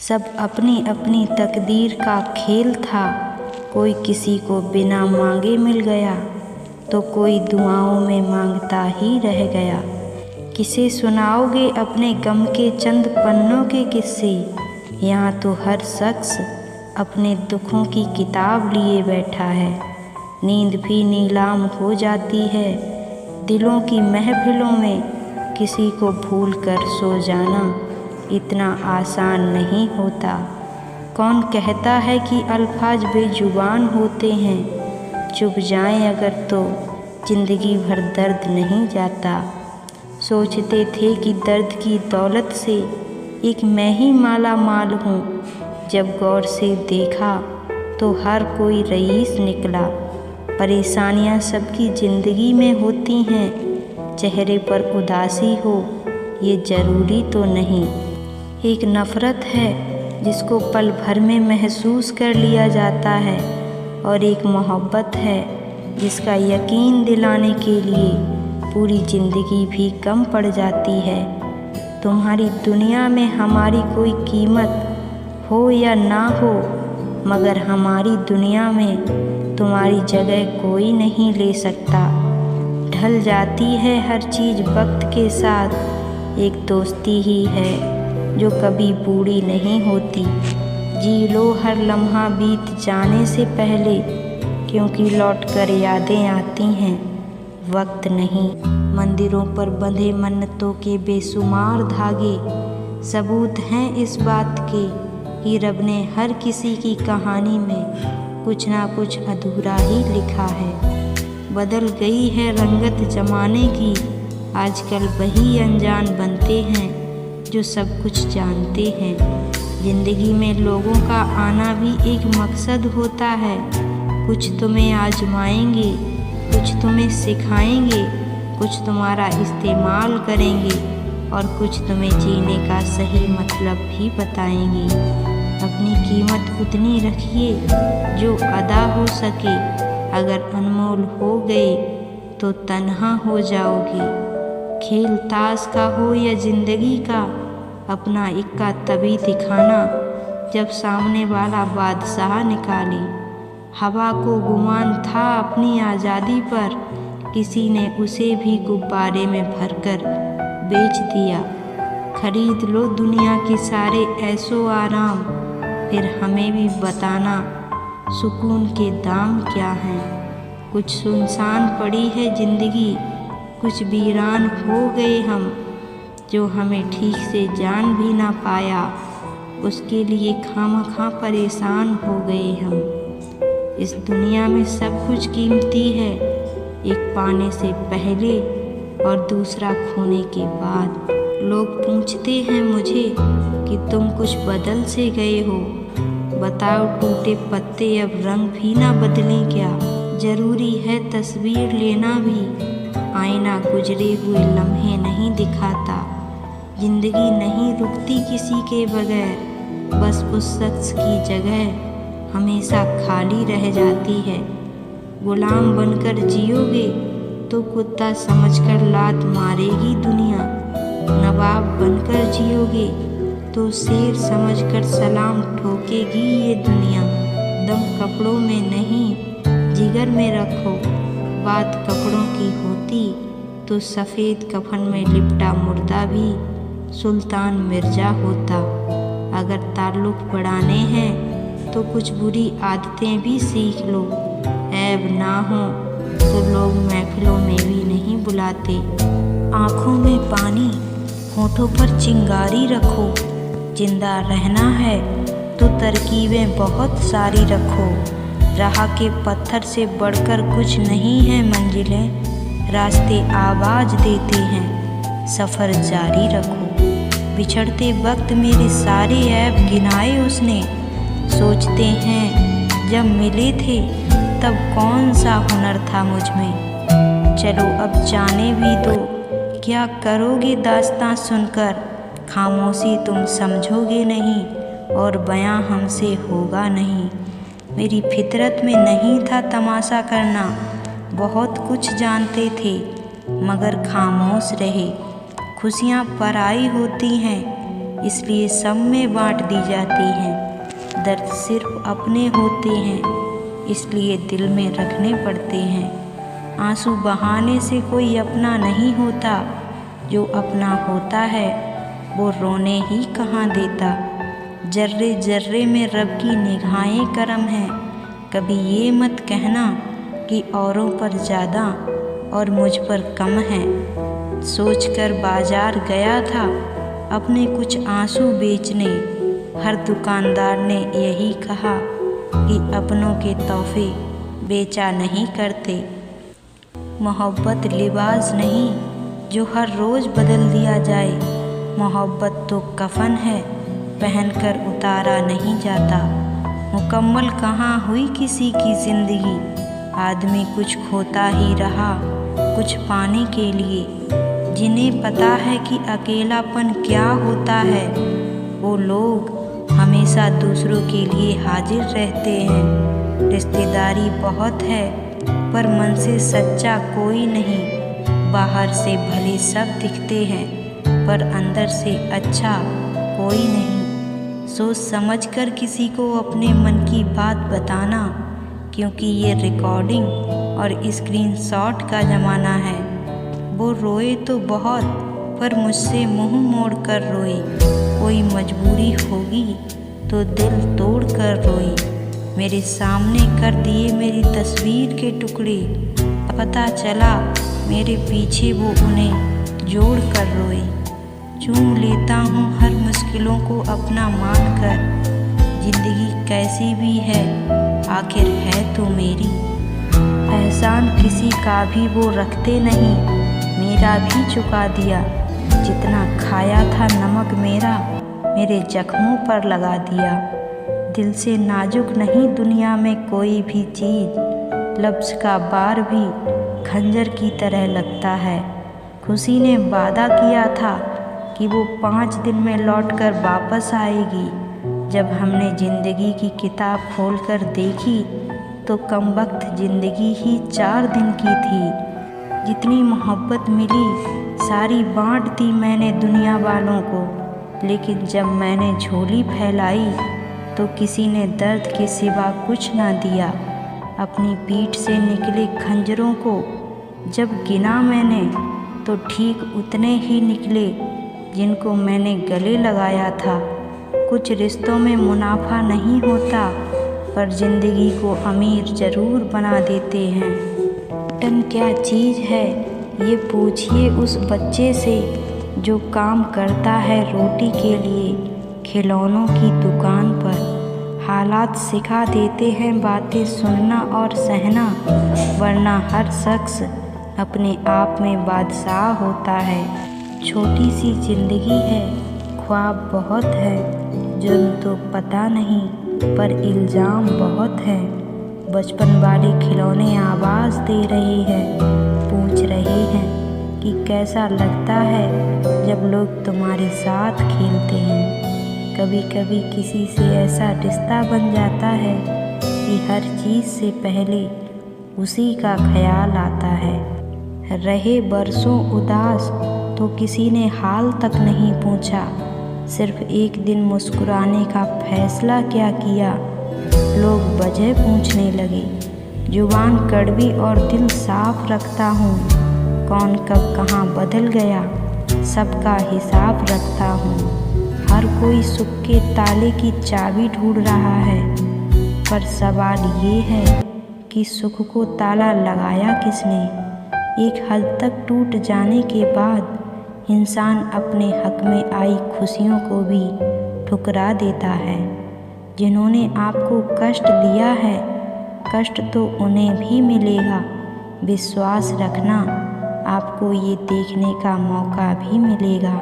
सब अपनी अपनी तकदीर का खेल था। कोई किसी को बिना मांगे मिल गया तो कोई दुआओं में मांगता ही रह गया। किसे सुनाओगे अपने गम के चंद पन्नों के किस्से? यहाँ तो हर शख्स अपने दुखों की किताब लिए बैठा है। नींद भी नीलाम हो जाती है। दिलों की महफिलों में किसी को भूल कर सो जाना इतना आसान नहीं होता। कौन कहता है कि अल्फाज बेजुबान होते हैं? चुप जाएं अगर तो ज़िंदगी भर दर्द नहीं जाता। सोचते थे कि दर्द की दौलत से एक मैं ही माला माल हूँ। जब गौर से देखा तो हर कोई रईस निकला। परेशानियाँ सबकी ज़िंदगी में होती हैं। चेहरे पर उदासी हो ये ज़रूरी तो नहीं। एक नफ़रत है जिसको पल भर में महसूस कर लिया जाता है, और एक मोहब्बत है जिसका यकीन दिलाने के लिए पूरी ज़िंदगी भी कम पड़ जाती है। तुम्हारी दुनिया में हमारी कोई कीमत हो या ना हो, मगर हमारी दुनिया में तुम्हारी जगह कोई नहीं ले सकता। ढल जाती है हर चीज़ वक्त के साथ। एक दोस्ती ही है जो कभी बूढ़ी नहीं होती। जी लो हर लम्हा बीत जाने से पहले, क्योंकि लौट कर यादें आती हैं, वक्त नहीं। मंदिरों पर बंधे मन्नतों के बेशुमार धागे सबूत हैं इस बात के कि रब ने हर किसी की कहानी में कुछ ना कुछ अधूरा ही लिखा है। बदल गई है रंगत ज़माने की। आजकल वही अनजान बनते हैं जो सब कुछ जानते हैं। ज़िंदगी में लोगों का आना भी एक मकसद होता है। कुछ तुम्हें आजमाएंगे, कुछ तुम्हें सिखाएंगे, कुछ तुम्हारा इस्तेमाल करेंगे और कुछ तुम्हें जीने का सही मतलब भी बताएंगे। अपनी कीमत उतनी रखिए जो अदा हो सके। अगर अनमोल हो गए तो तन्हा हो जाओगे। खेल ताश का हो या ज़िंदगी का, अपना इक्का तभी दिखाना जब सामने वाला बादशाह निकाले। हवा को गुमान था अपनी आज़ादी पर, किसी ने उसे भी गुब्बारे में भरकर बेच दिया। खरीद लो दुनिया के सारे ऐशो आराम, फिर हमें भी बताना सुकून के दाम क्या हैं। कुछ सुनसान पड़ी है ज़िंदगी, कुछ वीरान हो गए हम। जो हमें ठीक से जान भी ना पाया, उसके लिए खामखा परेशान हो गए हम। इस दुनिया में सब कुछ कीमती है, एक पाने से पहले और दूसरा खोने के बाद। लोग पूछते हैं मुझे कि तुम कुछ बदल से गए हो। बताओ टूटे पत्ते अब रंग भी ना बदलें क्या? ज़रूरी है तस्वीर लेना भी, आईना गुजरे हुए लम्हे नहीं दिखाता। ज़िंदगी नहीं रुकती किसी के बगैर, बस उस शख्स की जगह हमेशा खाली रह जाती है। गुलाम बनकर जियोगे तो कुत्ता समझकर लात मारेगी दुनिया। नवाब बनकर जियोगे तो शेर समझकर सलाम ठोकेगी ये दुनिया। दम कपड़ों में नहीं जिगर में रखो। बात कपड़ों की होती तो सफ़ेद कफन में लिपटा मुर्दा भी सुल्तान मिर्ज़ा होता। अगर ताल्लुक़ बढ़ाने हैं तो कुछ बुरी आदतें भी सीख लो। ऐब ना हो तो लोग महफिलों में भी नहीं बुलाते। आँखों में पानी, होठों पर चिंगारी रखो। जिंदा रहना है तो तरकीबें बहुत सारी रखो। राह के पत्थर से बढ़कर कुछ नहीं है मंजिलें, रास्ते आवाज़ देते हैं, सफ़र जारी रखो। बिछड़ते वक्त मेरे सारे ऐब गिनाए उसने। सोचते हैं जब मिले थे तब कौन सा हुनर था मुझ में। चलो अब जाने भी दो, क्या करोगे दास्तां सुनकर। खामोशी तुम समझोगे नहीं और बयां हमसे होगा नहीं। मेरी फितरत में नहीं था तमाशा करना। बहुत कुछ जानते थे मगर खामोश रहे। खुशियाँ पराई होती हैं इसलिए सब में बांट दी जाती हैं। दर्द सिर्फ अपने होते हैं, इसलिए दिल में रखने पड़ते हैं। आंसू बहाने से कोई अपना नहीं होता, जो अपना होता है वो रोने ही कहाँ देता। जर्रे जर्रे में रब की निगाहें करम हैं, कभी ये मत कहना कि औरों पर ज़्यादा और मुझ पर कम है। सोचकर बाजार गया था अपने कुछ आंसू बेचने, हर दुकानदार ने यही कहा कि अपनों के तोहफे बेचा नहीं करते। मोहब्बत लिबास नहीं जो हर रोज़ बदल दिया जाए, मोहब्बत तो कफन है पहनकर उतारा नहीं जाता। मुकम्मल कहाँ हुई किसी की ज़िंदगी, आदमी कुछ खोता ही रहा कुछ पाने के लिए। जिन्हें पता है कि अकेलापन क्या होता है, वो लोग हमेशा दूसरों के लिए हाजिर रहते हैं। रिश्तेदारी बहुत है पर मन से सच्चा कोई नहीं। बाहर से भले सब दिखते हैं पर अंदर से अच्छा कोई नहीं। सोच समझकर किसी को अपने मन की बात बताना, क्योंकि ये रिकॉर्डिंग और स्क्रीनशॉट का ज़माना है। वो रोए तो बहुत पर मुझसे मुंह मोड़ कर रोए, कोई मजबूरी होगी तो दिल तोड़ कर रोए। मेरे सामने कर दिए मेरी तस्वीर के टुकड़े, पता चला मेरे पीछे वो उन्हें जोड़ कर रोए। चूम लेता हूँ हर मुश्किलों को अपना मान कर, ज़िंदगी कैसी भी है आखिर है तो मेरी। एहसान किसी का भी वो रखते नहीं, मेरा भी चुका दिया। जितना खाया था नमक मेरे जख्मों पर लगा दिया। दिल से नाजुक नहीं दुनिया में कोई भी चीज़, लफ्ज़ का बार भी खंजर की तरह लगता है। खुशी ने वादा किया था कि वो 5 दिन में लौटकर वापस आएगी। जब हमने ज़िंदगी की किताब खोलकर देखी तो कमबख्त ज़िंदगी ही 4 दिन की थी। जितनी मोहब्बत मिली सारी बांट दी मैंने दुनिया वालों को, लेकिन जब मैंने झोली फैलाई तो किसी ने दर्द के सिवा कुछ ना दिया। अपनी पीठ से निकले खंजरों को जब गिना मैंने तो ठीक उतने ही निकले जिनको मैंने गले लगाया था। कुछ रिश्तों में मुनाफा नहीं होता पर ज़िंदगी को अमीर ज़रूर बना देते हैं। टन क्या चीज़ है ये पूछिए उस बच्चे से जो काम करता है रोटी के लिए खिलौनों की दुकान पर। हालात सिखा देते हैं बातें सुनना और सहना, वरना हर शख्स अपने आप में बादशाह होता है। छोटी सी ज़िंदगी है, ख्वाब बहुत है, जुर्म तो पता नहीं पर इल्ज़ाम बहुत है। बचपन वाले खिलौने आवाज़ दे रहे हैं, पूछ रहे हैं कि कैसा लगता है जब लोग तुम्हारे साथ खेलते हैं। कभी कभी किसी से ऐसा रिश्ता बन जाता है कि हर चीज़ से पहले उसी का ख्याल आता है। रहे बरसों उदास तो किसी ने हाल तक नहीं पूछा, सिर्फ एक दिन मुस्कुराने का फैसला क्या किया लोग वजह पूछने लगे। जुबान कड़वी और दिल साफ रखता हूँ, कौन कब कहाँ बदल गया सबका हिसाब रखता हूँ। हर कोई सुख के ताले की चाबी ढूंढ रहा है, पर सवाल ये है कि सुख को ताला लगाया किसने। एक हद तक टूट जाने के बाद इंसान अपने हक में आई खुशियों को भी ठुकरा देता है। जिन्होंने आपको कष्ट दिया है, कष्ट तो उन्हें भी मिलेगा। विश्वास रखना, आपको ये देखने का मौका भी मिलेगा।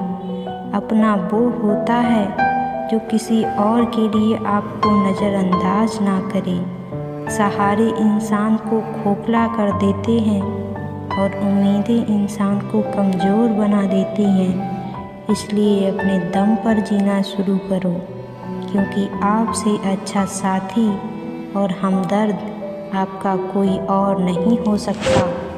अपना वो होता है जो किसी और के लिए आपको नज़रअंदाज ना करे। सहारे इंसान को खोखला कर देते हैं और उम्मीदें इंसान को कमज़ोर बना देती हैं। इसलिए अपने दम पर जीना शुरू करो, क्योंकि आपसे अच्छा साथी और हमदर्द आपका कोई और नहीं हो सकता।